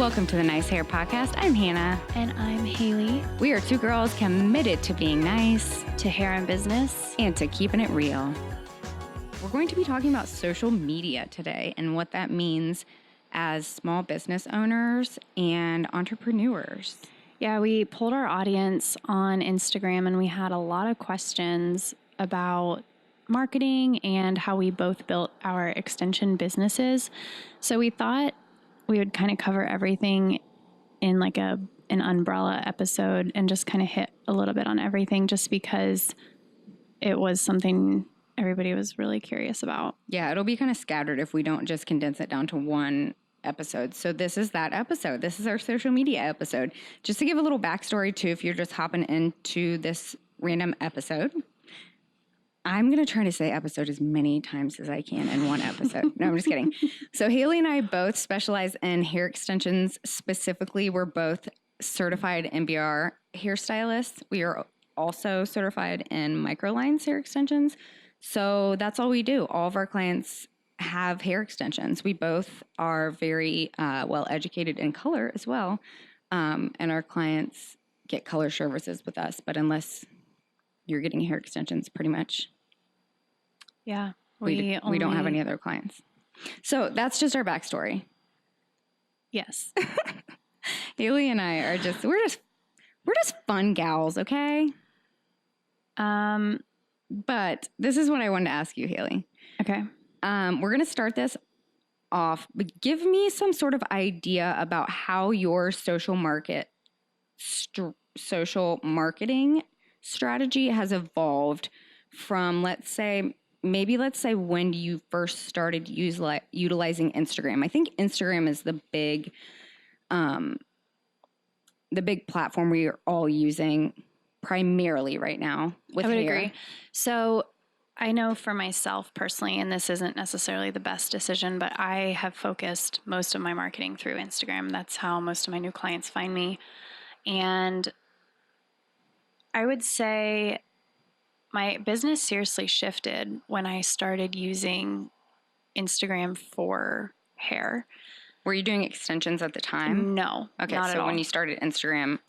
Welcome to the Nice Hair Podcast. I'm Hannah. And I'm Haley. We are two girls committed to being nice, to hair and business, and to keeping it real. We're going to be talking about social media today and what that means as small business owners and entrepreneurs. Yeah, we polled our audience on Instagram and we had a lot of questions about marketing and how we both built our extension businesses. So we thought we would kind of cover everything in like an umbrella episode and just kind of hit a little bit on everything just because it was something everybody was really curious about. Yeah, it'll be kind of scattered if we don't just condense it down to one episode. So this is that episode. This is our social media episode. Just to give a little backstory too, if you're just hopping into this random episode, I'm going to try to say episode as many times as I can in one episode. No, I'm just kidding. So Haley and I both specialize in hair extensions. Specifically, we're both certified NBR hairstylists. We are also certified in microlines hair extensions. So that's all we do. All of our clients have hair extensions. We both are very well educated in color as well. And our clients get color services with us. But unless you're getting hair extensions, pretty much. Yeah. We don't have any other clients. So that's just our backstory. Yes. Haley and I are we're just fun gals, okay? But this is what I wanted to ask you, Haley. Okay. We're going to start this off, but give me some sort of idea about how your social marketing strategy has evolved from, let's say when you first started utilizing Instagram. I think Instagram is the big platform we are all using primarily right now with hair. I would agree. So I know for myself personally, and this isn't necessarily the best decision, but I have focused most of my marketing through Instagram. That's how most of my new clients find me. And I would say my business seriously shifted when I started using Instagram for hair. Were you doing extensions at the time? No. Okay, not so at all. when you started Instagram,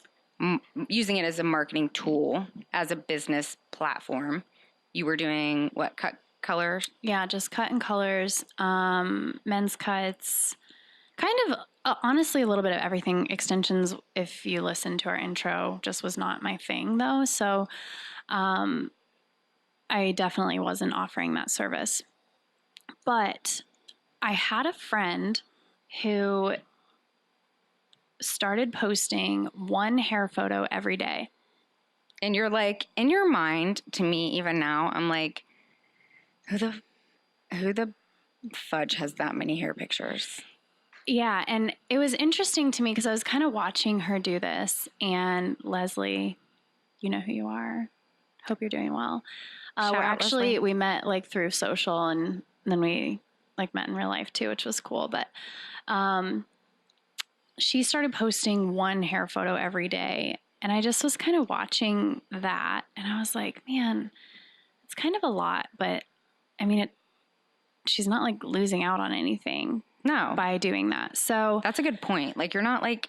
using it as a marketing tool, as a business platform, you were doing what, cut colors? Yeah, just cut and colors, men's cuts, kind of honestly a little bit of everything. Extensions, if you listen to our intro, just was not my thing though. So I definitely wasn't offering that service. But I had a friend who started posting one hair photo every day. And you're like, in your mind, to me, even now, I'm like, who the fudge has that many hair pictures? Yeah, and it was interesting to me because I was kind of watching her do this. And Leslie, you know who you are. Hope you're doing well. We met like through social, and then we like met in real life too, which was cool. But she started posting one hair photo every day. And I just was kind of watching that, and I was like, man, it's kind of a lot, but I mean, she's not like losing out on anything. No. By doing that. So that's a good point. Like, you're not like,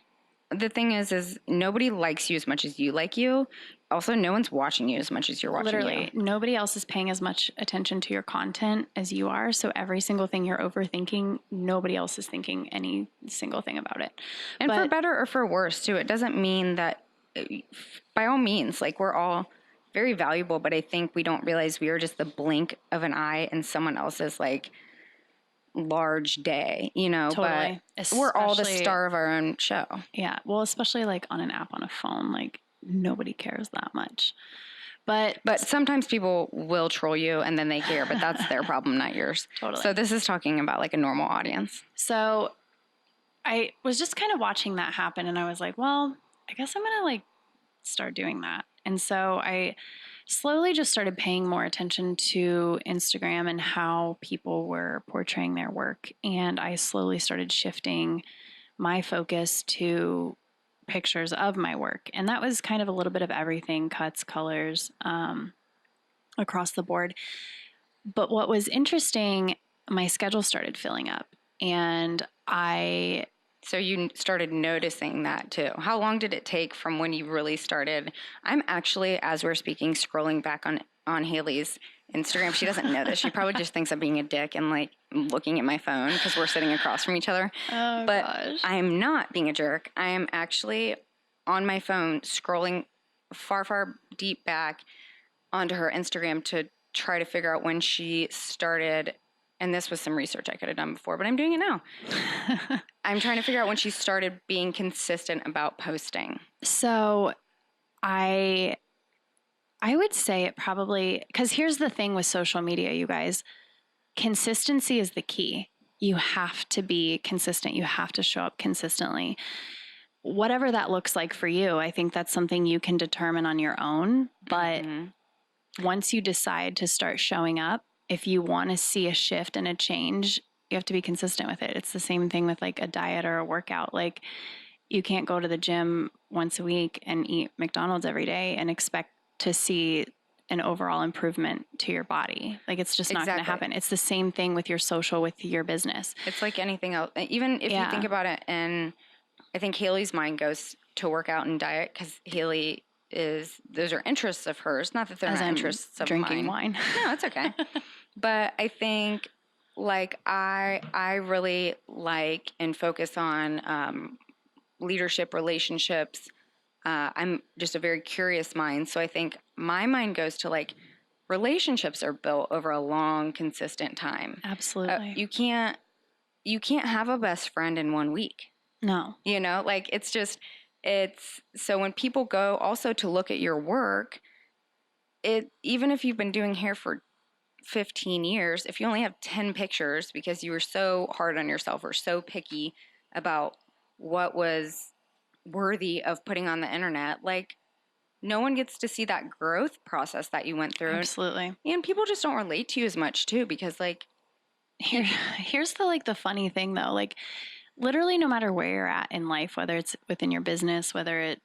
the thing is nobody likes you as much as you like you. Also, no one's watching you as much as you're watching literally, you. Nobody else is paying as much attention to your content as you are. So every single thing you're overthinking, nobody else is thinking any single thing about it. And for better or for worse too, it doesn't mean that, by all means, like, we're all very valuable, but I think we don't realize we are just the blink of an eye in someone else's like large day, you know. Totally. But we're all the star of our own show. Yeah. Well, especially like on an app on a phone, like nobody cares that much. But sometimes people will troll you and then they care, but that's their problem, not yours. Totally. So this is talking about like a normal audience. So I was just kind of watching that happen, and I was like, well, I guess I'm going to like start doing that. And so I slowly just started paying more attention to Instagram and how people were portraying their work. And I slowly started shifting my focus to pictures of my work. And that was kind of a little bit of everything, cuts, colors, across the board. But what was interesting, my schedule started filling up, and I So you started noticing that too. How long did it take from when you really started? I'm actually, as we're speaking, scrolling back on Haley's Instagram. She doesn't know this. She probably just thinks I'm being a dick and like looking at my phone because we're sitting across from each other. Oh, but gosh. I am not being a jerk. I am actually on my phone scrolling far, far deep back onto her Instagram to try to figure out when she started. And this was some research I could have done before, but I'm doing it now. I'm trying to figure out when she started being consistent about posting. So I would say it probably, because here's the thing with social media, you guys. Consistency is the key. You have to be consistent. You have to show up consistently. Whatever that looks like for you, I think that's something you can determine on your own. But once you decide to start showing up, if you want to see a shift and a change, you have to be consistent with it. It's the same thing with like a diet or a workout. Like you can't go to the gym once a week and eat McDonald's every day and expect to see an overall improvement to your body. Like it's just not going to happen. It's the same thing with your social, with your business. It's like anything else. Even if you think about it, and I think Haley's mind goes to workout and diet because Haley is, those are interests of hers. Not that they're not interests of drinking mine. wine. No, it's okay. But I think like I really like and focus on leadership, relationships. I'm just a very curious mind. So I think my mind goes to like relationships are built over a long, consistent time. Absolutely. You can't have a best friend in 1 week. No. You know, like it's so when people go also to look at your work, even if you've been doing hair for 15 years, if you only have 10 pictures because you were so hard on yourself or so picky about what was worthy of putting on the internet, like no one gets to see that growth process that you went through. Absolutely. And people just don't relate to you as much too, because like here's the funny thing though, like literally no matter where you're at in life, whether it's within your business, whether it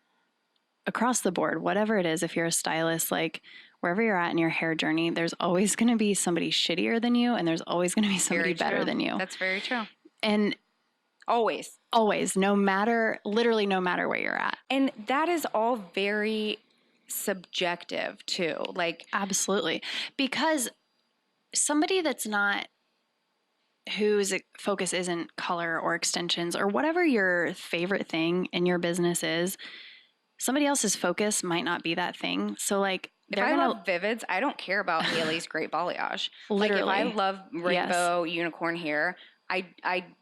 across the board, whatever it is, if you're a stylist, like wherever you're at in your hair journey, there's always going to be somebody shittier than you and there's always going to be somebody better than you. That's very true. And always, literally no matter where you're at. And that is all very subjective too. Like absolutely. Because somebody that's not, whose focus isn't color or extensions or whatever your favorite thing in your business is, somebody else's focus might not be that thing. So like, if I love Vivids, I don't care about Haley's great balayage. Literally. Like if I love rainbow unicorn hair,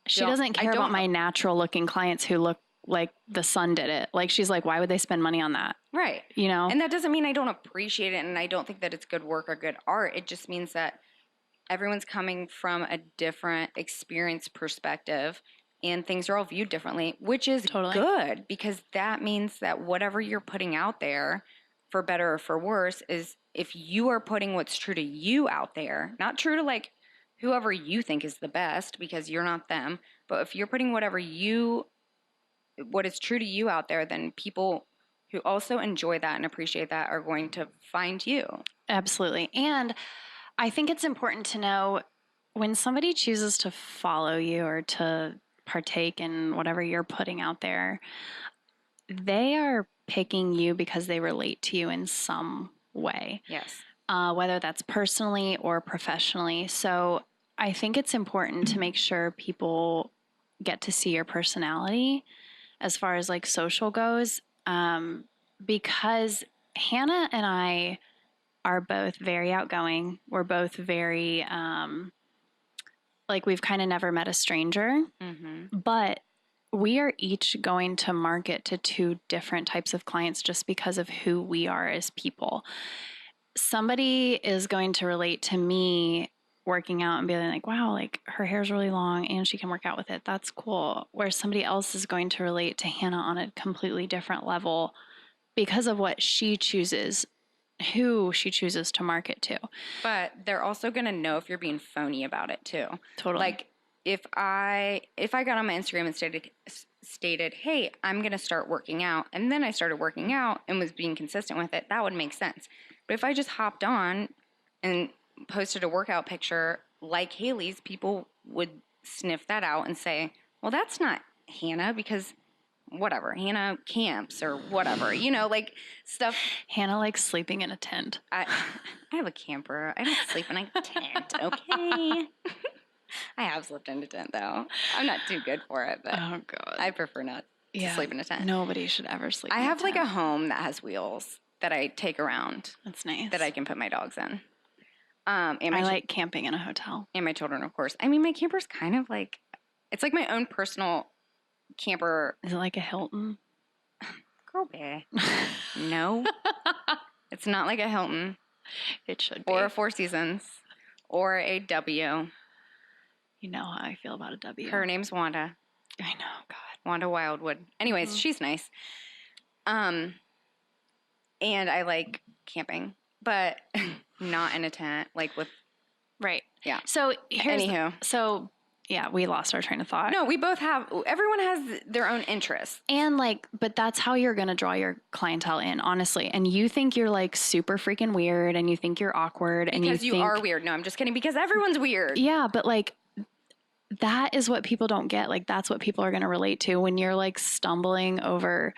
she doesn't care about my natural looking clients who look like the sun did it. Like she's like, why would they spend money on that? Right. You know? And that doesn't mean I don't appreciate it and I don't think that it's good work or good art. It just means that everyone's coming from a different experience perspective and things are all viewed differently, which is good because that means that whatever you're putting out there, for better or for worse, is if you are putting what's true to you out there, not true to like whoever you think is the best because you're not them, but if you're putting what is true to you out there, then people who also enjoy that and appreciate that are going to find you. Absolutely. And I think it's important to know when somebody chooses to follow you or to partake in whatever you're putting out there, they are picking you because they relate to you in some way. Yes. Whether that's personally or professionally. So I think it's important to make sure people get to see your personality as far as like social goes, because Hannah and I are both very outgoing. We're both very, like we've kind of never met a stranger, but we are each going to market to two different types of clients just because of who we are as people. Somebody is going to relate to me working out and being like, wow, like her hair's really long and she can work out with it. That's cool. Where somebody else is going to relate to Hannah on a completely different level because of what she chooses, who she chooses to market to. But they're also going to know if you're being phony about it too. Totally. Like if I got on my Instagram and stated, hey, I'm going to start working out, and then I started working out and was being consistent with it, that would make sense. But if I just hopped on and posted a workout picture like Haley's, people would sniff that out and say, well, that's not Hannah because whatever, Hannah camps or whatever, you know, like stuff. Hannah likes sleeping in a tent. I have a camper. I don't sleep in a tent, okay? I have slept in a tent though. I'm not too good for it, but Oh God. I prefer not to sleep in a tent. Nobody should ever sleep I in a have tent. like a home that has wheels that I take around That's nice. that I can put my dogs in. And I like camping in a hotel. And my children, of course. I mean, my camper's kind of like, it's like my own personal camper. Is it like a Hilton? Girl, bae. No. It's not like a Hilton. It should be. Or a Four Seasons. Or a W. You know how I feel about a W. Her name's Wanda. I know, God. Wanda Wildwood. Anyways, she's nice. And I like camping, but not in a tent, like with. Right. Yeah. So Anywho. Yeah, we lost our train of thought. No, we both have, everyone has their own interests. And like, but that's how you're going to draw your clientele in, honestly. And you think you're like super freaking weird and you think you're awkward and Because you think, are weird. No, I'm just kidding. Because everyone's weird. Yeah, but like, that is what people don't get. Like, that's what people are going to relate to when you're like stumbling over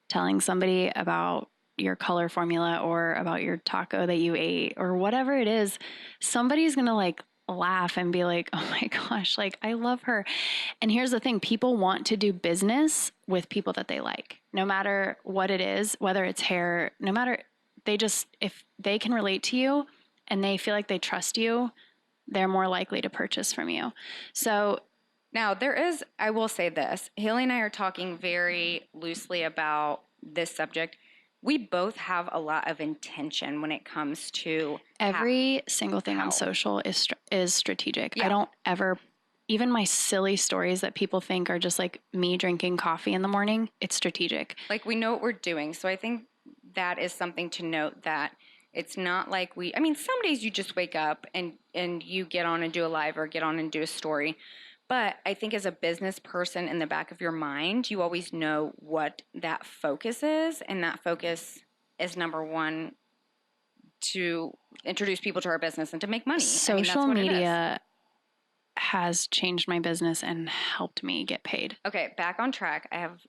telling somebody about your color formula or about your taco that you ate or whatever it is. Somebody's going to like laugh and be like, oh my gosh, like I love her. And here's the thing, people want to do business with people that they like, no matter what it is, whether it's hair, no matter, if they can relate to you and they feel like they trust you, they're more likely to purchase from you. So now I will say this, Haley and I are talking very loosely about this subject. We both have a lot of intention when it comes to every single thing on social is strategic. Yeah. I don't ever, even my silly stories that people think are just like me drinking coffee in the morning, it's strategic. Like we know what we're doing. So I think that is something to note, that it's not like some days you just wake up and you get on and do a live or get on and do a story. But I think as a business person, in the back of your mind, you always know what that focus is. And that focus is, number one, to introduce people to our business and to make money. Social media has changed my business and helped me get paid. Okay, back on track. I have,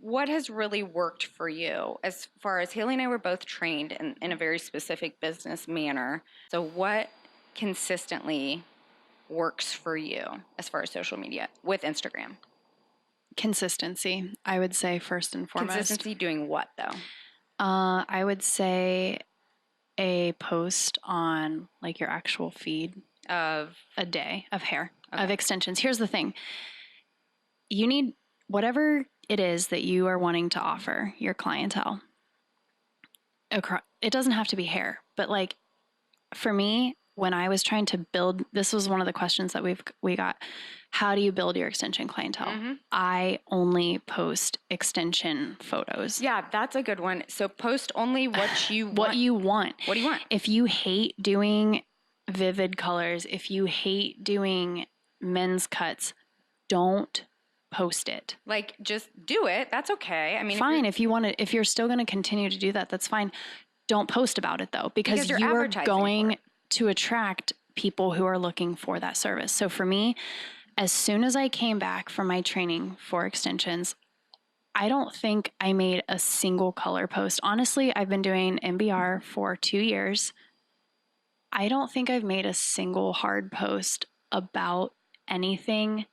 what has really worked for you? As far as Haley and I were both trained in a very specific business manner. So what consistently works for you as far as social media with Instagram? Consistency, I would say, first and foremost. Consistency doing what, though? I would say a post on like your actual feed of a day of hair, of extensions. Here's the thing. You need whatever it is that you are wanting to offer your clientele. It doesn't have to be hair, but like for me, when I was trying to build, this was one of the questions that we got. How do you build your extension clientele? Mm-hmm. I only post extension photos. Yeah, that's a good one. So post only what you want. What you want. What do you want? If you hate doing vivid colors, if you hate doing men's cuts, don't post it. Like, just do it. That's okay. I mean, fine. If you're still going to continue to do that, that's fine. Don't post about it though, because you are going to attract people who are looking for that service. So for me, as soon as I came back from my training for extensions, I don't think I made a single color post. Honestly, I've been doing MBR for 2 years. I don't think I've made a single hard post about anything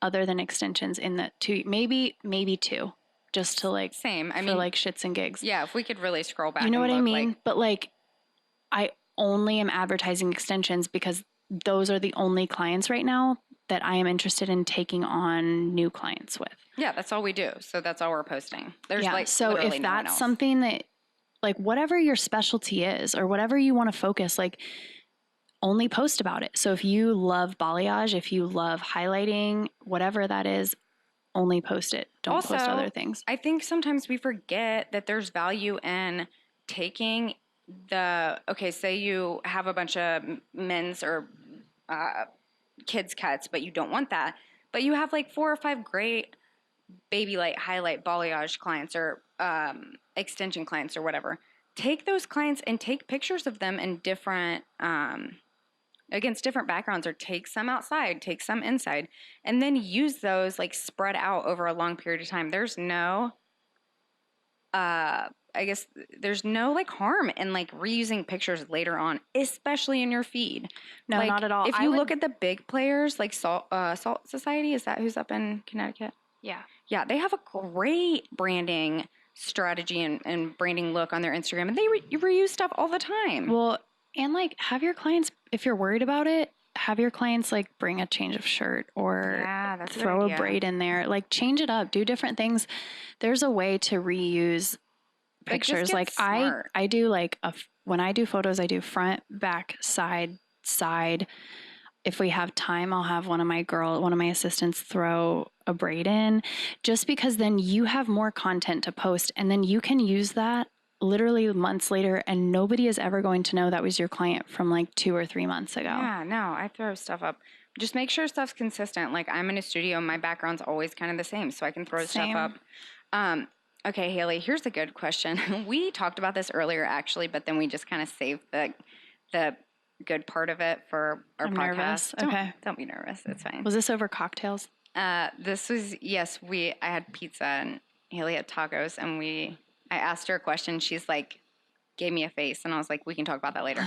other than extensions in the maybe two, just to like, same. I mean, like shits and gigs. Yeah. If we could really scroll back. You know what I mean? But like, I only am advertising extensions because those are the only clients right now that I am interested in taking on new clients with. Yeah, that's all we do. So that's all we're posting. There's so if that's something that, like, whatever your specialty is or whatever you want to focus, like, only post about it. So if you love balayage, if you love highlighting, whatever that is, only post it. Don't post other things. I think sometimes we forget that there's value in taking say you have a bunch of men's or kids cuts, but you don't want that. But you have like 4 or 5 great baby light, highlight, balayage clients or extension clients or whatever. Take those clients and take pictures of them in different against different backgrounds, or take some outside, take some inside, and then use those like spread out over a long period of time. There's no I guess there's no like harm in like reusing pictures later on, especially in your feed. No, Like, not at all. if you look at the big players like Salt Society, is that who's up in Connecticut? Yeah. Yeah, they have a great branding strategy and branding look on their Instagram, and they reuse stuff all the time. Well, and like have your clients, if you're worried about it, have your clients like bring a change of shirt or Yeah, that's a good throw a idea. braid in there. Like change it up, do different things. There's a way to reuse Like, just pictures. get Like smart. I do like when I do photos, I do front, back, side, side. If we have time, I'll have one of my assistants throw a braid in, just because then you have more content to post, and then you can use that literally months later, and nobody is ever going to know that was your client from like 2 or 3 months ago. Yeah, no, I throw stuff up. Just make sure stuff's consistent. Like, I'm in a studio, my background's always kind of the same, so I can throw Same. stuff up. Okay, Haley, here's a good question. We talked about this earlier, actually, but then we just kind of saved the good part of it for our I'm podcast. nervous. Okay. Don't be nervous. It's fine. Was this over cocktails? This was, yes, I had pizza and Haley had tacos, and I asked her a question. She's like, gave me a face, and I was like, we can talk about that later.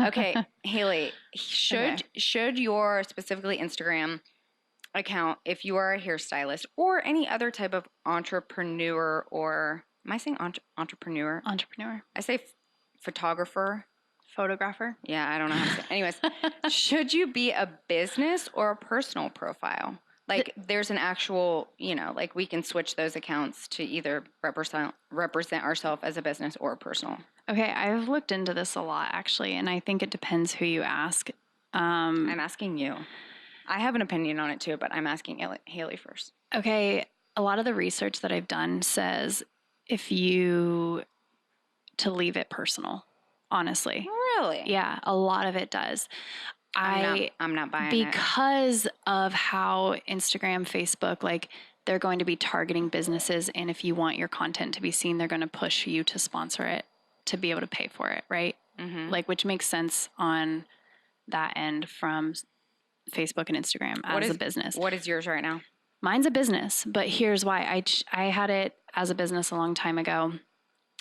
Okay, Haley, should your specifically Instagram account, if you are a hairstylist or any other type of entrepreneur, or am I saying entrepreneur? Entrepreneur. I say photographer. Photographer. Yeah, I don't know how to say. Anyways, should you be a business or a personal profile? Like, there's an actual, like, we can switch those accounts to either represent ourselves as a business or a personal. Okay, I've looked into this a lot actually, and I think it depends who you ask. I'm asking you. I have an opinion on it too, but I'm asking Haley first. Okay, a lot of the research that I've done says to leave it personal, honestly. Really? Yeah, a lot of it does. I'm not buying it. Because of how Instagram, Facebook, like they're going to be targeting businesses, and if you want your content to be seen, they're going to push you to sponsor it to be able to pay for it, right? Mm-hmm. Like, which makes sense on that end from Facebook and Instagram as a business. What is yours right now? Mine's a business, but here's why. I had it as a business a long time ago.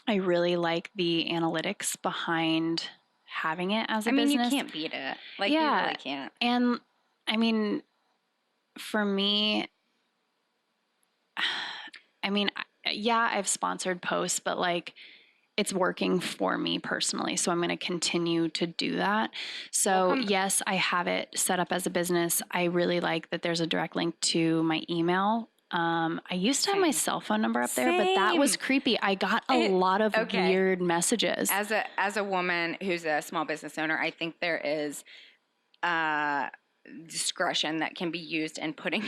I really like the analytics behind having it as a business. I mean, you can't beat it. Like, Yeah. you really can't. And I mean, for me, I've sponsored posts, but like it's working for me personally. So I'm going to continue to do that. So yes, I have it set up as a business. I really like that there's a direct link to my email. I used to have my cell phone number up there, but that was creepy. I got a lot of weird messages. As a woman who's a small business owner, I think there is discretion that can be used in putting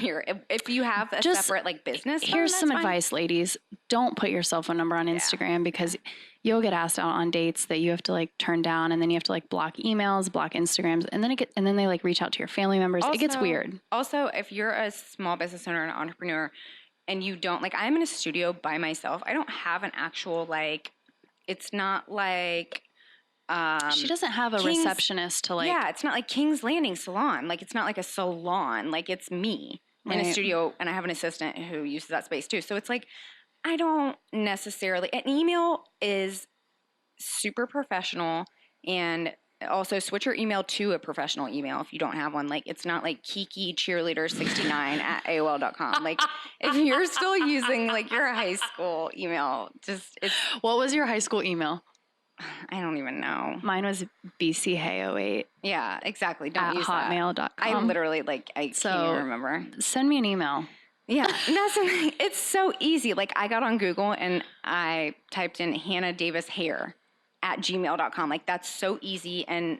if you have a separate like business phone, here's some fine. advice, ladies. Don't put your cell phone number on Instagram because you'll get asked out on dates that you have to like turn down, and then you have to like block emails, block Instagrams, and then they like reach out to your family members. Also, it gets weird. Also, if you're a small business owner and an entrepreneur and you don't like, I'm in a studio by myself. I don't have an actual like, it's not like she doesn't have a receptionist to like. Yeah, it's not like King's Landing Salon. Like, it's not like a salon. Like, it's me in a studio, and I have an assistant who uses that space too. So it's like, I don't necessarily. An email is super professional, and also switch your email to a professional email if you don't have one. Like, it's not like Kiki Cheerleader 69 at AOL.com. Like, if you're still using like your high school email, What was your high school email? I don't even know. Mine was bchay08. Yeah, exactly. Don't use hotmail.com. I literally can't even remember. Send me an email. Yeah, it's so easy. Like, I got on Google and I typed in Hannah Davis Hair at gmail.com. Like, that's so easy and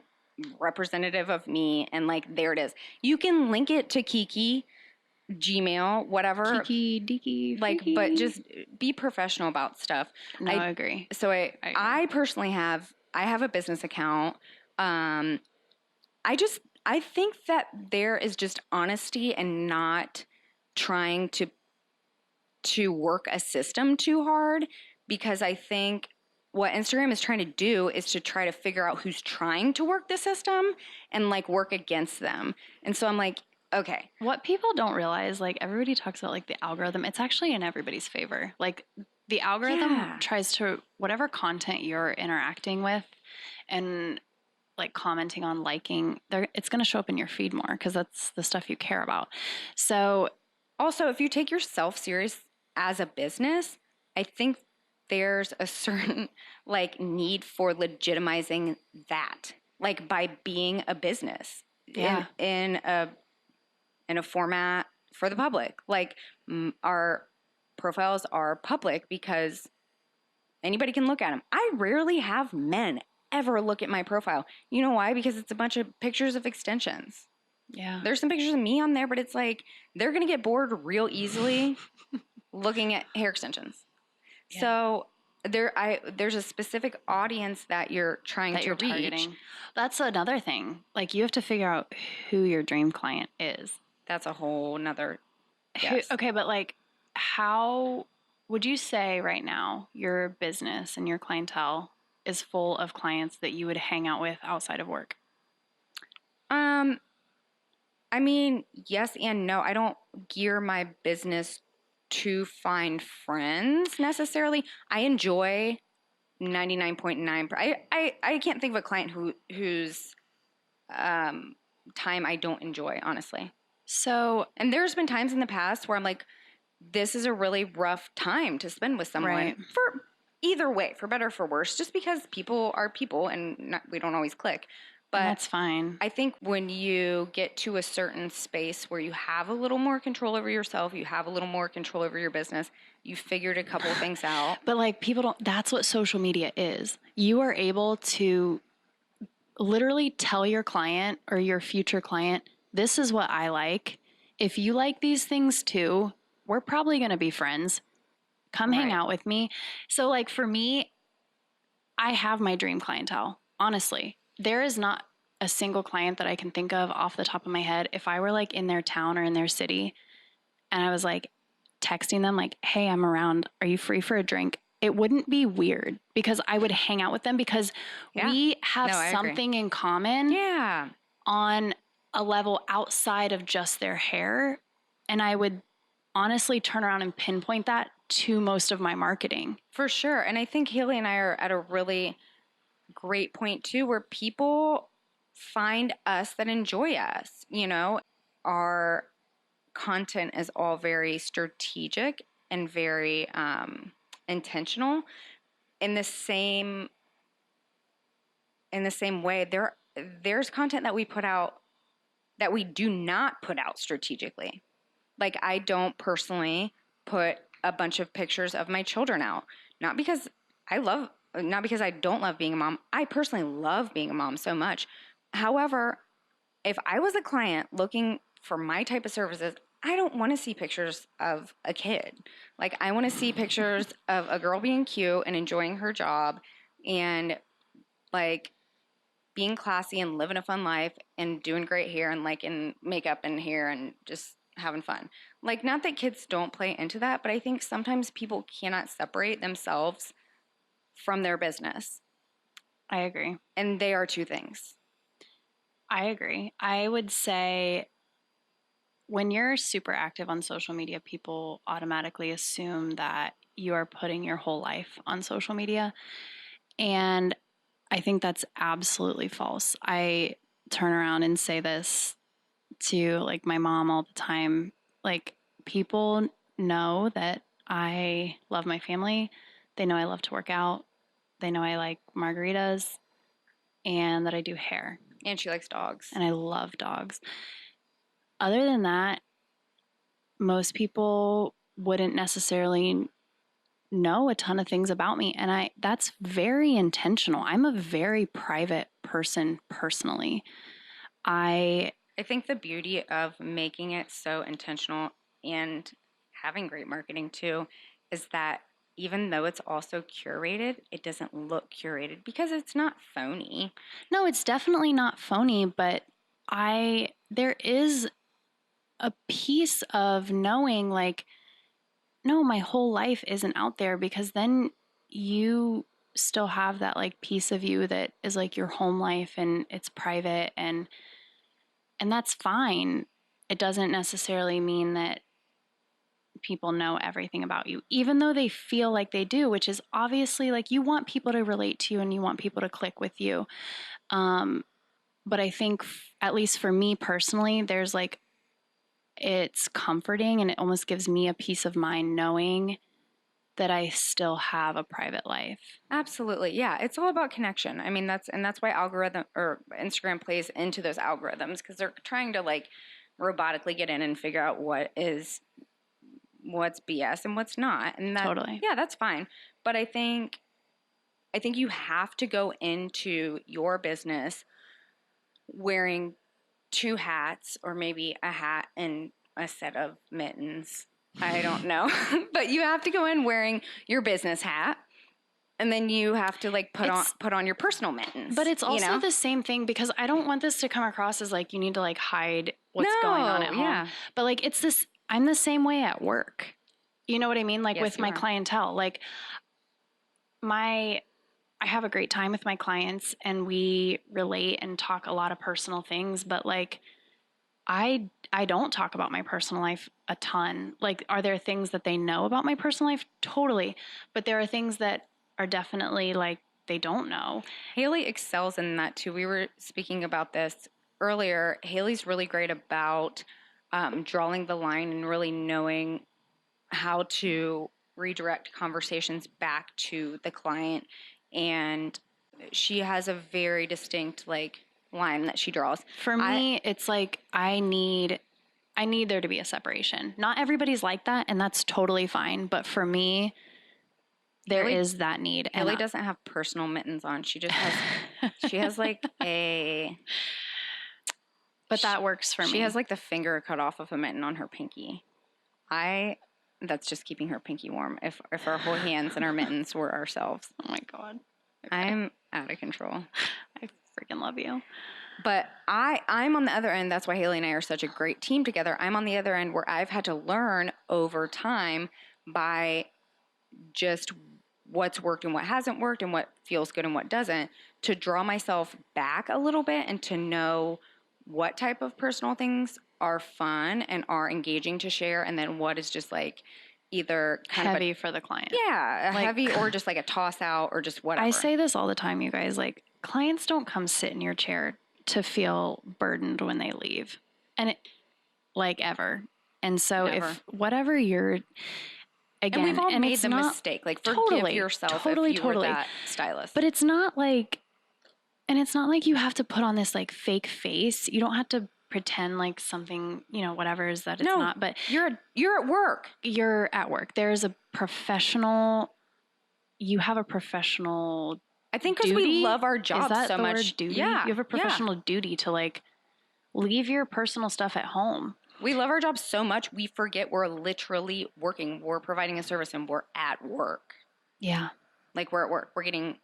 representative of me. And like, there it is. You can link it to Kiki, Gmail, whatever. Kiki, like, but just be professional about stuff. No, I agree. So I personally have a business account. I think that there is just honesty and not trying to work a system too hard, because I think what Instagram is trying to do is to try to figure out who's trying to work the system and like work against them. And so I'm like, okay, What people don't realize, like everybody talks about like the algorithm, it's actually in everybody's favor. Like the algorithm Yeah. tries to, whatever content you're interacting with and like commenting on, liking, it's going to show up in your feed more because that's the stuff you care about. So also, if you take yourself serious as a business, I think there's a certain like need for legitimizing that, like by being a business Yeah. in a format for the public. Like our profiles are public because anybody can look at them. I rarely have men ever look at my profile. You know why? Because it's a bunch of pictures of extensions. Yeah. There's some pictures of me on there, but it's like they're going to get bored real easily looking at hair extensions. Yeah. So there's a specific audience that you're trying to you're reach. targeting. That's another thing. Like you have to figure out who your dream client is. That's a whole nother. Yes. Okay, but like how would you say right now your business and your clientele is full of clients that you would hang out with outside of work? I mean, yes and no. I don't gear my business to find friends necessarily. I enjoy 99.9. I can't think of a client whose time I don't enjoy, honestly. So, And there's been times in the past where I'm like, this is a really rough time to spend with someone Right. for either way, for better or for worse, just because people are people and we don't always click. But that's fine. I think when you get to a certain space where you have a little more control over yourself, you have a little more control over your business, you figured a couple of things out. But like people don't, that's what social media is. You are able to literally tell your client or your future client, this is what I like. If you like these things too, we're probably going to be friends. Come hang Right. out with me. So, like, for me, I have my dream clientele. Honestly, there is not a single client that I can think of off the top of my head. If I were like in their town or in their city and I was like texting them, like, hey, I'm around. Are you free for a drink? It wouldn't be weird because I would hang out with them because Yeah. we have No, I agree. something in common Yeah. on a level outside of just their hair. And I would honestly turn around and pinpoint that to most of my marketing. For sure. And I think Haley and I are at a really great point too, where people find us that enjoy us. You know, our content is all very strategic and very intentional. In the same way, there's content that we put out that we do not put out strategically. Like I don't personally put a bunch of pictures of my children out, not because not because I don't love being a mom. I personally love being a mom so much. However, if I was a client looking for my type of services, I don't want to see pictures of a kid. Like I want to see pictures of a girl being cute and enjoying her job and like being classy and living a fun life and doing great hair and like in makeup and hair and just having fun. Like not that kids don't play into that, but I think sometimes people cannot separate themselves from their business. I agree. And they are two things. I agree. I would say when you're super active on social media, people automatically assume that you are putting your whole life on social media. And I think that's absolutely false. I turn around and say this to like my mom all the time. Like people know that I love my family. They know I love to work out. They know I like margaritas and that I do hair. And she likes dogs. And I love dogs. Other than that, most people wouldn't necessarily know a ton of things about me, and that's very intentional. I'm a very private person personally. I think the beauty of making it so intentional and having great marketing too is that even though it's also curated, it doesn't look curated because it's not phony. No, it's definitely not phony, but there is a piece of knowing like no, my whole life isn't out there because then you still have that like piece of you that is like your home life and it's private and that's fine. It doesn't necessarily mean that people know everything about you, even though they feel like they do, which is obviously like you want people to relate to you and you want people to click with you. But I think, at least for me personally, there's like, it's comforting and it almost gives me a peace of mind knowing that I still have a private life. Absolutely. Yeah. It's all about connection. I mean, that's why algorithm or Instagram plays into those algorithms because they're trying to like robotically get in and figure out what's BS and what's not. And that, Totally. yeah, that's fine. But I think you have to go into your business wearing two hats or maybe a hat and a set of mittens. I don't know. But you have to go in wearing your business hat and then you have to like put on your personal mittens. But it's also you know? the same thing because I don't want this to come across as like you need to like hide what's going on at home. Yeah. But like it's this, I'm the same way at work. You know what I mean? Like Yes, with you my are. clientele, like I have a great time with my clients and we relate and talk a lot of personal things, but like I don't talk about my personal life a ton. Like, are there things that they know about my personal life? Totally. But there are things that are definitely like they don't know. Haley excels in that too. We were speaking about this earlier. Haley's really great about drawing the line and really knowing how to redirect conversations back to the client. And she has a very distinct like line that she draws. For me, it's like I need there to be a separation. Not everybody's like that, and that's totally fine. But for me, there is that need. Haley doesn't have personal mittens on. She just has like a. But that works for me. She has like the finger cut off of a mitten on her pinky. That's just keeping her pinky warm. If our whole hands and our mittens were ourselves. Oh my God. Okay. I'm out of control. I freaking love you. But I'm on the other end. That's why Haley and I are such a great team together. I'm on the other end where I've had to learn over time by just what's worked and what hasn't worked and what feels good and what doesn't to draw myself back a little bit and to know what type of personal things are fun and are engaging to share and then what is just like either kind heavy of for the client. Yeah, like, heavy or just like a toss out or just whatever. I say this all the time, you guys. Like, clients don't come sit in your chair to feel burdened when they leave. And it, like ever. And so if whatever you're, again, and we've all made the mistake. Like forgive yourself if you were that stylist. But it's not like, and it's not like you have to put on this like fake face. You don't have to pretend like something, whatever is that it's not. But you're at work. You're at work. There's a professional, you have a professional I think because we love our job so much. Word, duty? Yeah. You have a professional duty to like leave your personal stuff at home. We love our job so much, we forget we're literally working. We're providing a service and we're at work. Yeah. Like we're at work. We're getting,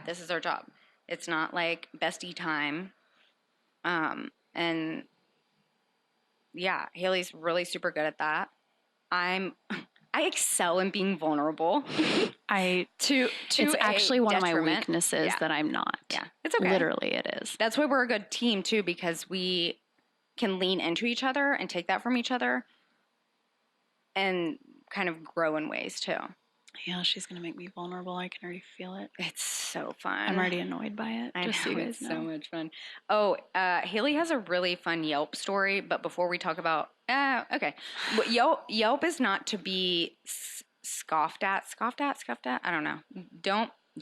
this is our job. It's not like bestie time. And Haley's really super good at that. I excel in being vulnerable. It's actually one of my weaknesses that I'm not. Yeah, it's okay. Literally, it is. That's why we're a good team too, because we can lean into each other and take that from each other, and kind of grow in ways too. Yeah, she's gonna make me vulnerable. I can already feel it. It's so fun. I'm already annoyed by it. I know, so you guys know. So much fun. Oh, Haley has a really fun Yelp story. But before we talk about, okay, Yelp is not to be scoffed at. I don't know.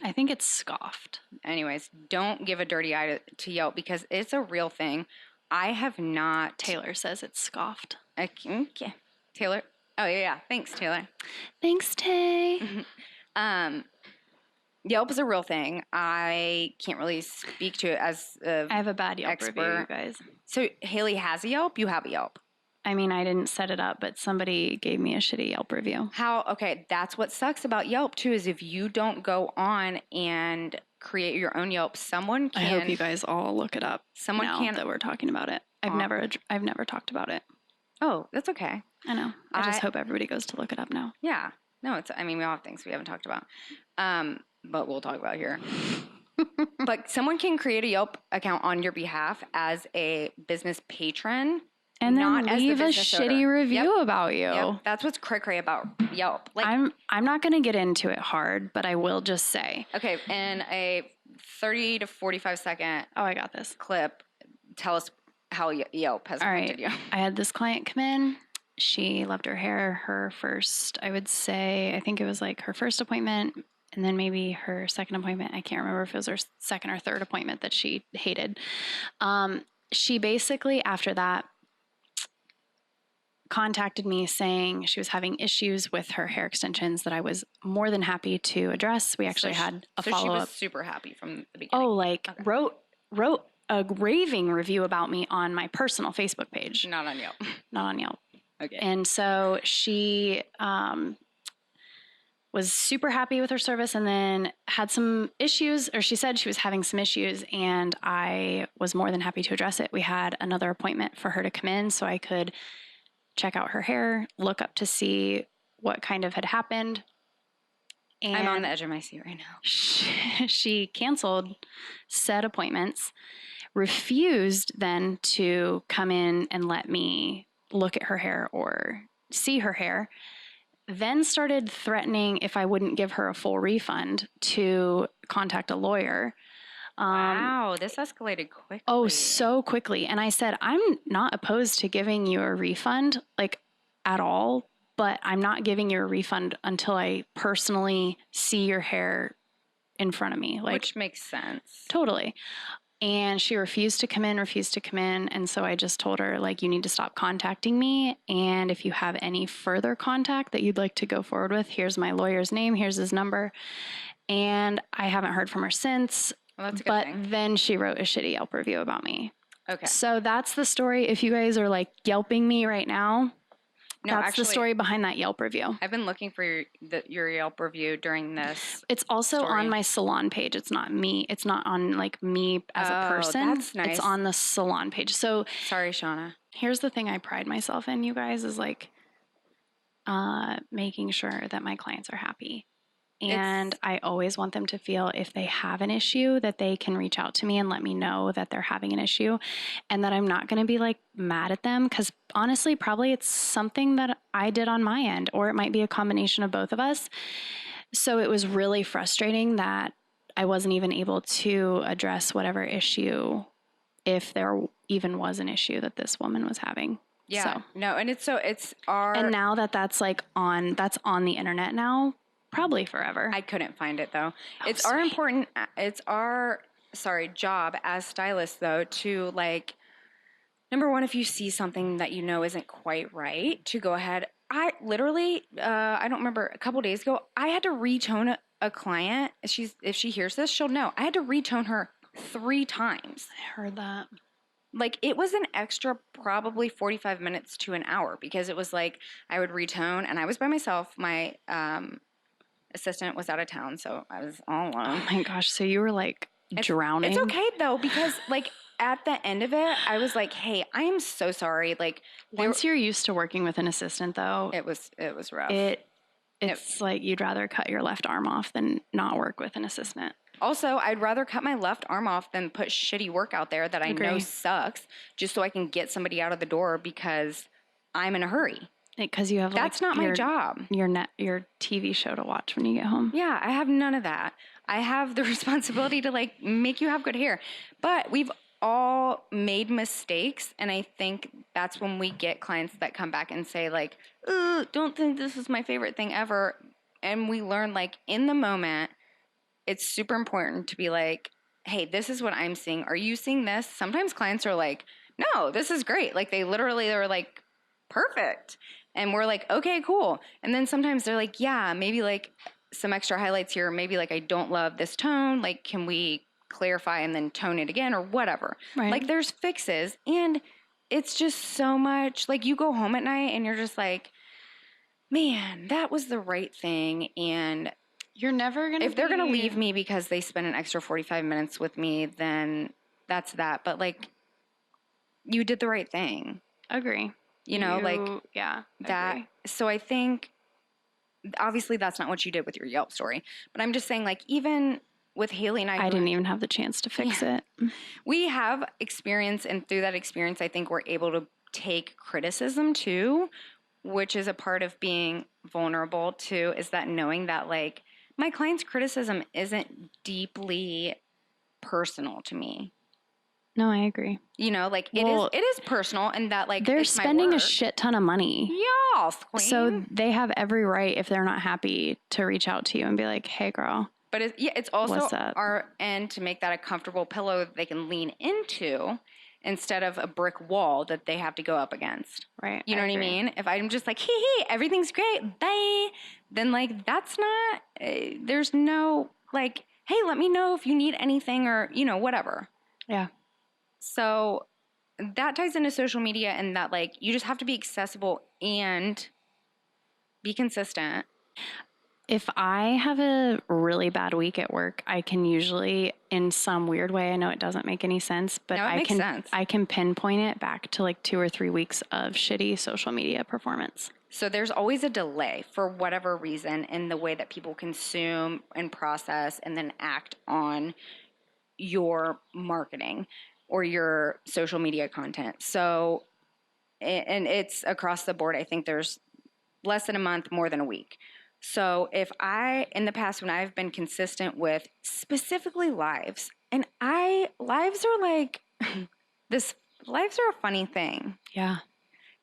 I think it's scoffed. Anyways, don't give a dirty eye to Yelp because it's a real thing. I have not. Taylor says it's scoffed. Okay. Taylor. Oh, yeah. Thanks, Taylor. Thanks, Tay. Yelp is a real thing. I can't really speak to it as I have a bad Yelp review, you guys. So Haley has a Yelp? You have a Yelp? I mean, I didn't set it up, but somebody gave me a shitty Yelp review. Okay, that's what sucks about Yelp, too, is if you don't go on and create your own Yelp, someone can... I hope you guys all look it up that we're talking about it. I've never talked about it. Oh, that's okay. I know. I just hope everybody goes to look it up now. Yeah. No, we all have things we haven't talked about. but we'll talk about here. But someone can create a Yelp account on your behalf as a business patron. And then not as the leave a business shitty owner. review about you. Yep. That's what's cray-cray about Yelp. Like, I'm not going to get into it hard, but I will just say. Okay, in a 30 to 45 second I got this clip, tell us how Yelp has affected you. I had this client come in. She loved her hair. Her first, I think it was like her first appointment and then maybe her second appointment. I can't remember if it was her second or third appointment that she hated. She basically, after that, contacted me saying she was having issues with her hair extensions that I was more than happy to address. We actually had a follow-up. So she was super happy from the beginning. Wrote a raving review about me on my personal Facebook page. Not on Yelp. Not on Yelp. Okay. And so she was super happy with her service and then had some issues, or she said she was having some issues, and I was more than happy to address it. We had another appointment for her to come in so I could check out her hair, look up to see what kind of had happened. And I'm on the edge of my seat right now. She canceled said appointments, refused then to come in and let me look at her hair or see her hair, then started threatening if I wouldn't give her a full refund to contact a lawyer. Wow, this escalated quickly. Oh, so quickly. And I said, I'm not opposed to giving you a refund, like at all, but I'm not giving you a refund until I personally see your hair in front of me. Which makes sense. Totally. And she refused to come in. And so I just told her, like, you need to stop contacting me. And if you have any further contact that you'd like to go forward with, here's my lawyer's name. Here's his number. And I haven't heard from her since. Well, that's a good thing. Then she wrote a shitty Yelp review about me. Okay. So that's the story. If you guys are like Yelping me right now, that's the story behind that Yelp review. I've been looking for your Yelp review during this. It's also story. on my salon page. It's not me. It's not on like me as a person. That's nice. It's on the salon page. So sorry, Shauna. Here's the thing I pride myself in, you guys, is like making sure that my clients are happy. And I always want them to feel if they have an issue that they can reach out to me and let me know that they're having an issue and that I'm not going to be like mad at them. Because honestly, probably it's something that I did on my end, or it might be a combination of both of us. So it was really frustrating that I wasn't even able to address whatever issue, if there even was an issue that this woman was having. Yeah. So. No, and it's our... And now that's like that's on the internet now. Probably forever. I couldn't find it though. It's our job as stylists though to like, number one, if you see something that you know isn't quite right, to go ahead. I literally, I don't remember, a couple days ago, I had to retone a client. If she hears this, she'll know. I had to retone her 3 times. I heard that. Like, it was an extra probably 45 minutes to an hour because it was like I would retone and I was by myself. My assistant was out of town, so I was all alone. Oh my gosh, so you were like drowning? It's okay though, because like at the end of it, I was like, hey, I am so sorry. Like, once you're used to working with an assistant though, it was rough. It's like you'd rather cut your left arm off than not work with an assistant. Also, I'd rather cut my left arm off than put shitty work out there that I know sucks just so I can get somebody out of the door because I'm in a hurry. Because you have that's not my job. Your TV show to watch when you get home. Yeah, I have none of that. I have the responsibility to like make you have good hair. But we've all made mistakes, and I think that's when we get clients that come back and say like, don't think this is my favorite thing ever. And we learn like in the moment, it's super important to be like, hey, this is what I'm seeing. Are you seeing this? Sometimes clients are like, no, this is great. Like they're like, perfect. And we're like, okay, cool. And then sometimes they're like, yeah, maybe like some extra highlights here. Maybe like I don't love this tone. Like, can we clarify and then tone it again or whatever? Right. Like there's fixes. And it's just so much. Like you go home at night and you're just like, man, that was the right thing. And you're never going to if they're going to leave me because they spend an extra 45 minutes with me, then that's that. But like, you did the right thing. Agree. You know, like yeah, that. agree. So I think obviously that's not what you did with your Yelp story, but I'm just saying, like, even with Haley and I didn't even have the chance to fix it. we have experience, and through that experience, I think we're able to take criticism too, which is a part of being vulnerable too, is that knowing that, like, my client's criticism isn't deeply personal to me. No, I agree. You know, like, Well, it is personal, and that, like, they're it's my spending a work. shit ton of money. Yes, queen. So they have every right, if they're not happy, to reach out to you and be like, hey, girl. But it's also What's up? our end to make that a comfortable pillow that they can lean into instead of a brick wall that they have to go up against. Right. You know what I mean? If I'm just like, hey, everything's great, bye, then, like, that's not, there's no, like, hey, let me know if you need anything or, you know, whatever. Yeah. So that ties into social media, and that, like, you just have to be accessible and be consistent. If I have a really bad week at work, I can usually, in some weird way, I know it doesn't make any sense, but No, it makes sense. I can pinpoint it back to like 2 or 3 weeks of shitty social media performance. So there's always a delay for whatever reason in the way that people consume and process and then act on your marketing or your social media content. So, and it's across the board. I think there's less than a month, more than a week. So if in the past, when I've been consistent with specifically lives, and lives are like lives are a funny thing. Yeah.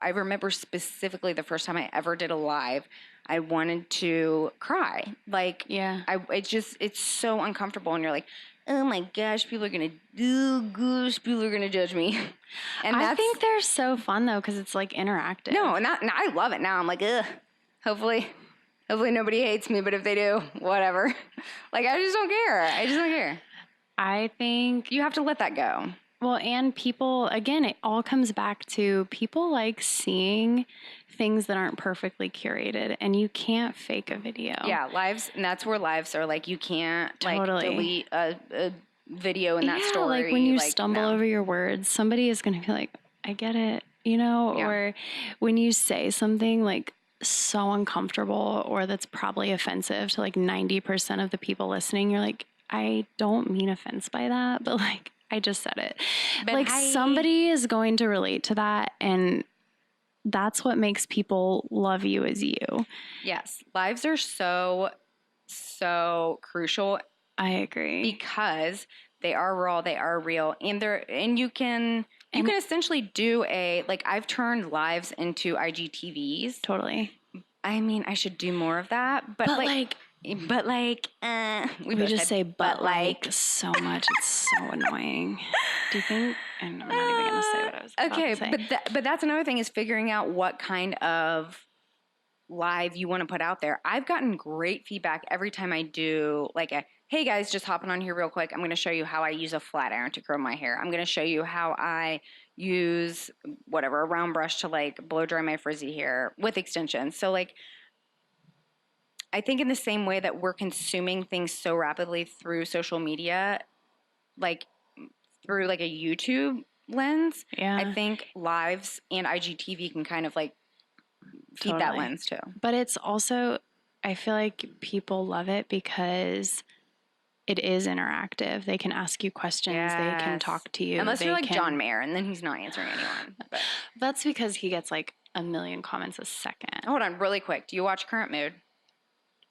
I remember specifically the first time I ever did a live, I wanted to cry. Like, Yeah. It's so uncomfortable, and you're like, oh my gosh, people are gonna judge me. And I think they're so fun though, because it's like interactive. No, and I love it now. I'm like, ugh, hopefully nobody hates me, but if they do, whatever. Like, I just don't care. I think You have to let that go. Well, and people, again, it all comes back to people like seeing things that aren't perfectly curated, and you can't fake a video. Yeah, lives, and that's where lives are like, you can't like delete a video in that story. Like when you stumble over your words, somebody is going to be like, I get it, you know? Yeah. Or when you say something like so uncomfortable or that's probably offensive to like 90% of the people listening, you're like, I don't mean offense by that, but like, I just said it. But like somebody is going to relate to that, and that's what makes people love you as you. Yes, lives are so crucial. I agree. Because they are raw, they are real, and you can essentially do I've turned lives into IGTVs. Totally. I mean, I should do more of that, but we just say but like so much. It's so annoying. Do you think? And I'm not even going to say what I was about to say. But that's another thing, is figuring out what kind of live you want to put out there. I've gotten great feedback every time I do like a, hey guys, just hopping on here real quick. I'm going to show you how I use a flat iron to curl my hair. I'm going to show you how I use a round brush to like blow dry my frizzy hair with extensions. So like, I think in the same way that we're consuming things so rapidly through social media, like through like a YouTube lens, I think lives and IGTV can kind of like feed that lens too. But it's also, I feel like people love it because it is interactive. They can ask you questions. Yes. They can talk to you. Unless you're like John Mayer, and then he's not answering anyone. But that's because he gets like 1 million comments a second. Hold on, really quick. Do you watch Current Mood?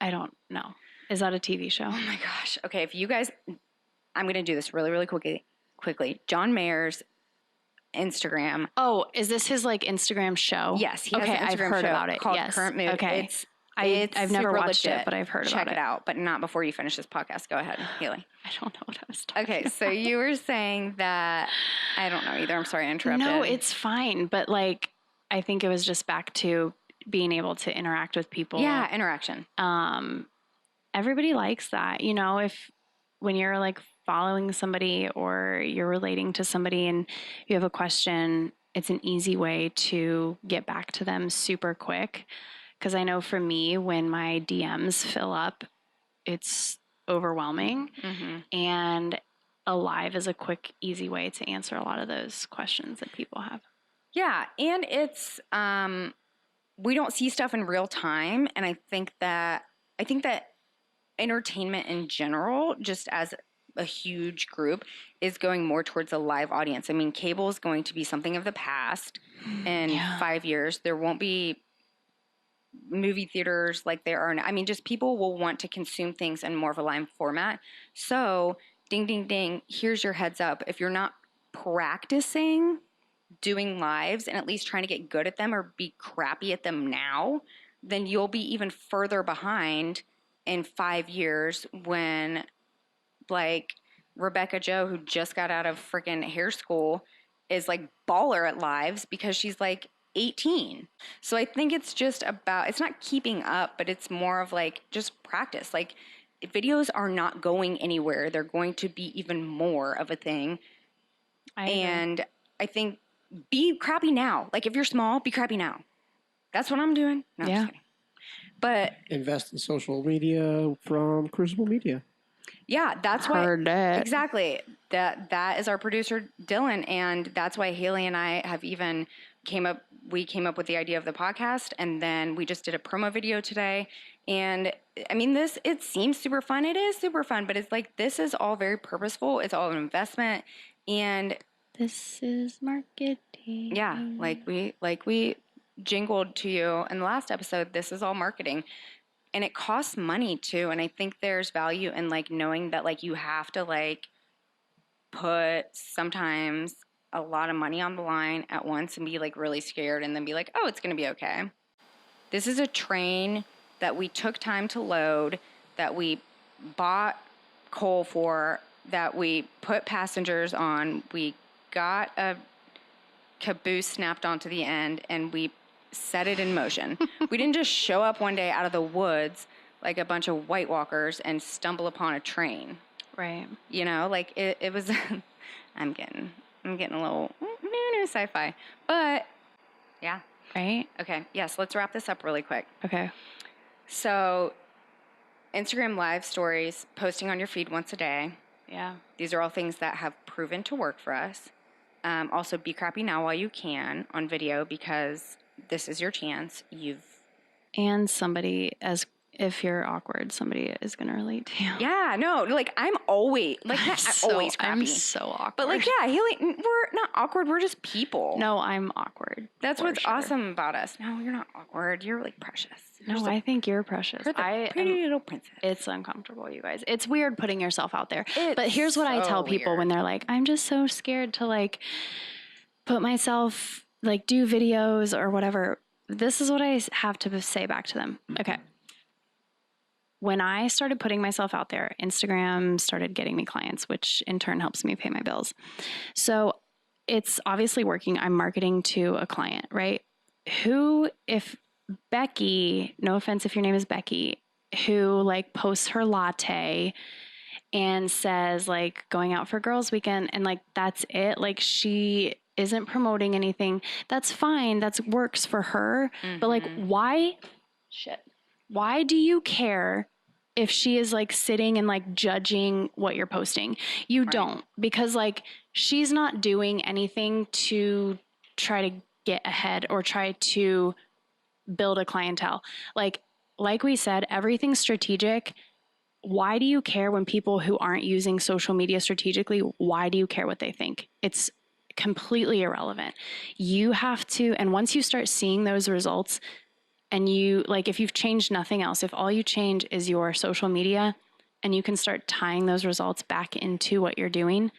I don't know. Is that a TV show? Oh my gosh. Okay, if you guys, I'm going to do this really, really quickly. John Mayer's Instagram. Oh, is this his like Instagram show? Yes, he has an Instagram I've heard show about it. called Yes. Current Mood. Okay. I've never watched it, but I've heard about it. Check it out, but not before you finish this podcast. Go ahead, Haley. I don't know what I was talking about. So you were saying that, I don't know either. I'm sorry I interrupted. No, it's fine. But like, I think it was just back to being able to interact with people. Yeah, interaction. Everybody likes that. You know, when you're like following somebody or you're relating to somebody and you have a question, it's an easy way to get back to them super quick. Because I know for me, when my DMs fill up, it's overwhelming. Mm-hmm. And a live is a quick, easy way to answer a lot of those questions that people have. Yeah. And it's, we don't see stuff in real time. And I think that entertainment in general, just as a huge group, is going more towards a live audience. I mean, cable is going to be something of the past in 5 years. There won't be movie theaters like there are now. I mean, just people will want to consume things in more of a live format. So, ding, ding, ding, here's your heads up. If you're not practicing doing lives and at least trying to get good at them or be crappy at them now, then you'll be even further behind in 5 years when, like, Rebecca Joe, who just got out of freaking hair school, is like baller at lives because she's like 18. So I think it's just about, it's not keeping up, but it's more of like just practice. Like, videos are not going anywhere. They're going to be even more of a thing. And I think be crappy now. Like, if you're small, be crappy now. That's what I'm doing. No, I'm just kidding. But invest in social media from Crucible Media. Yeah, that's why. Heard it. Exactly. That is our producer Dylan, and that's why Haley and I have even came up with the idea of the podcast, and then we just did a promo video today. And I mean, it seems super fun. It is super fun, but it's like, this is all very purposeful. It's all an investment, and this is marketing. Yeah, like we jingled to you in the last episode. This is all marketing. And it costs money too. And I think there's value in like knowing that like you have to like put sometimes a lot of money on the line at once and be like really scared and then be like, oh, it's going to be okay. This is a train that we took time to load, that we bought coal for, that we put passengers on. We got a caboose snapped onto the end and we set it in motion. We didn't just show up one day out of the woods like a bunch of White Walkers and stumble upon a train. Right. You know, like it was I'm getting a little new sci-fi. But yeah. Right? Okay. Yes, let's wrap this up really quick. Okay. So, Instagram live stories, posting on your feed once a day. Yeah. These are all things that have proven to work for us. Also, be crappy now while you can on video, because this is your chance. And somebody, as if you're awkward, somebody is going to relate to you. Yeah, no, like I'm always, like I'm always crappy. I'm so awkward. But like, yeah, Haley, we're not awkward. We're just people. No, I'm awkward. That's what's awesome about us. No, you're not awkward. You're like precious. No, I think you're precious. You're the pretty little princess. It's uncomfortable, you guys. It's weird putting yourself out there. It's but here's what I so tell people weird. when they're like, I'm just so scared to like put myself, like do videos or whatever. This is what I have to say back to them. Okay. When I started putting myself out there, Instagram started getting me clients, which in turn helps me pay my bills. So it's obviously working. I'm marketing to a client, right? If Becky, no offense if your name is Becky, who like posts her latte and says like going out for girls weekend and like that's it, like she isn't promoting anything, that's fine, that works for her. But like, why do you care if she is like sitting and like judging what you're posting? You don't, because like she's not doing anything to try to get ahead or try to build a clientele. Like we said, everything's strategic. Why do you care when people who aren't using social media strategically, why do you care what they think? It's completely irrelevant. You have to, and once you start seeing those results, and you, like, if you've changed nothing else, if all you change is your social media and you can start tying those results back into what you're doing,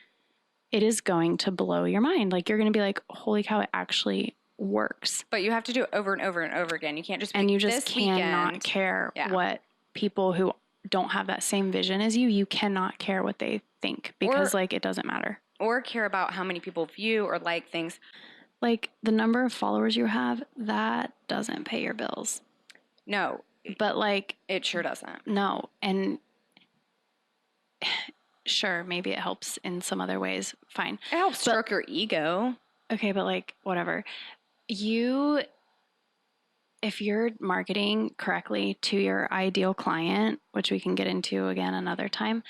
it is going to blow your mind. Like, you're going to be like, holy cow, it actually works. But you have to do it over and over and over again. You can't just be and you just this cannot weekend. care what people who don't have that same vision as you cannot care what they think, because like it doesn't matter. Or care about how many people view or like things. Like the number of followers you have, that doesn't pay your bills. No. But like it sure doesn't. No. And sure, maybe it helps in some other ways. Fine. It helps stroke your ego. Okay, but like whatever. If you're marketing correctly to your ideal client, which we can get into again another time,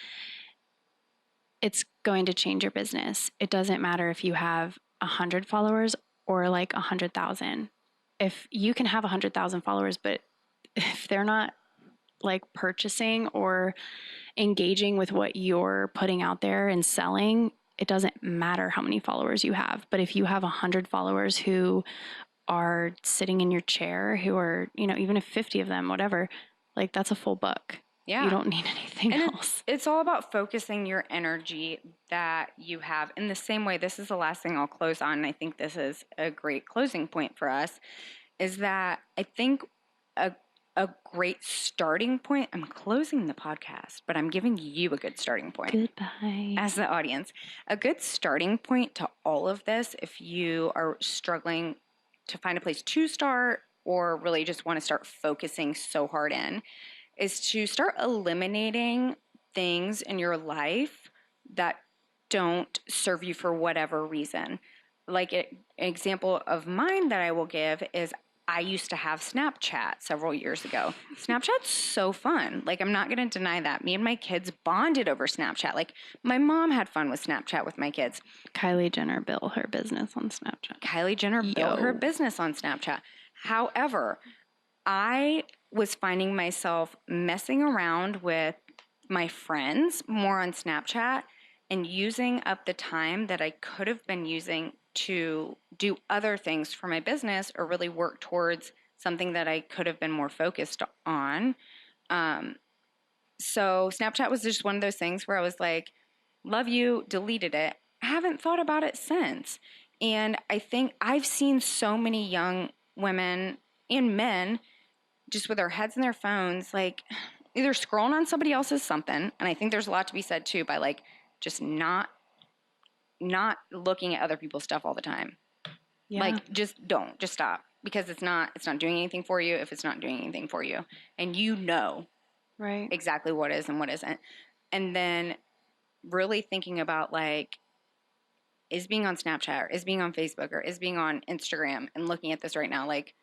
it's going to change your business. It doesn't matter if you have 100 followers or like 100,000. if you can have 100,000 followers, but if they're not like purchasing or engaging with what you're putting out there and selling, it doesn't matter how many followers you have. But if you have 100 followers who are sitting in your chair, who are, even if 50 of them, whatever, like that's a full book. Yeah. You don't need anything else. It's all about focusing your energy that you have. In the same way, this is the last thing I'll close on, and I think this is a great closing point for us, is that I think a great starting point, I'm closing the podcast, but I'm giving you a good starting point. Goodbye. As the audience, a good starting point to all of this, if you are struggling to find a place to start or really just want to start focusing so hard in, is to start eliminating things in your life that don't serve you for whatever reason. Like an example of mine that I will give is I used to have Snapchat several years ago. Snapchat's so fun. Like, I'm not going to deny that. Me and my kids bonded over Snapchat. Like, my mom had fun with Snapchat with my kids. Kylie Jenner built her business on Snapchat. Kylie Jenner built her business on Snapchat. However, I was finding myself messing around with my friends more on Snapchat and using up the time that I could have been using to do other things for my business or really work towards something that I could have been more focused on. So Snapchat was just one of those things where I was like, love you, deleted it. I haven't thought about it since. And I think I've seen so many young women and men just with their heads in their phones, like either scrolling on somebody else's something. And I think there's a lot to be said too by like just not looking at other people's stuff all the time. Yeah. Like just stop, because it's not doing anything for you if it's not doing anything for you. And right. exactly what is and what isn't. And then really thinking about like, is being on Snapchat or is being on Facebook or is being on Instagram and looking at this right now, like,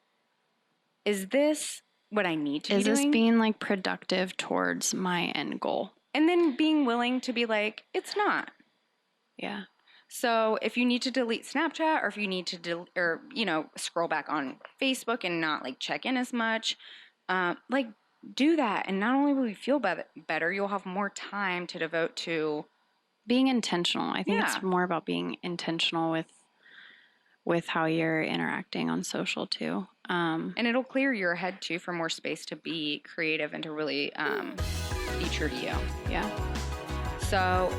is this what I need to be doing? Is this being like productive towards my end goal? And then being willing to be like, it's not. Yeah. So if you need to delete Snapchat or if you need to scroll back on Facebook and not like check in as much, like do that. And not only will you feel better, you'll have more time to devote to being intentional. I think it's more about being intentional with how you're interacting on social too. And it'll clear your head too for more space to be creative and to really be true to you. Yeah. So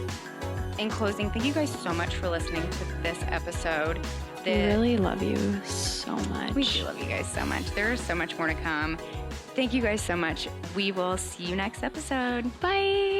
in closing, thank you guys so much for listening to this episode. We really love you so much. We do love you guys so much. There is so much more to come. Thank you guys so much. We will see you next episode. Bye.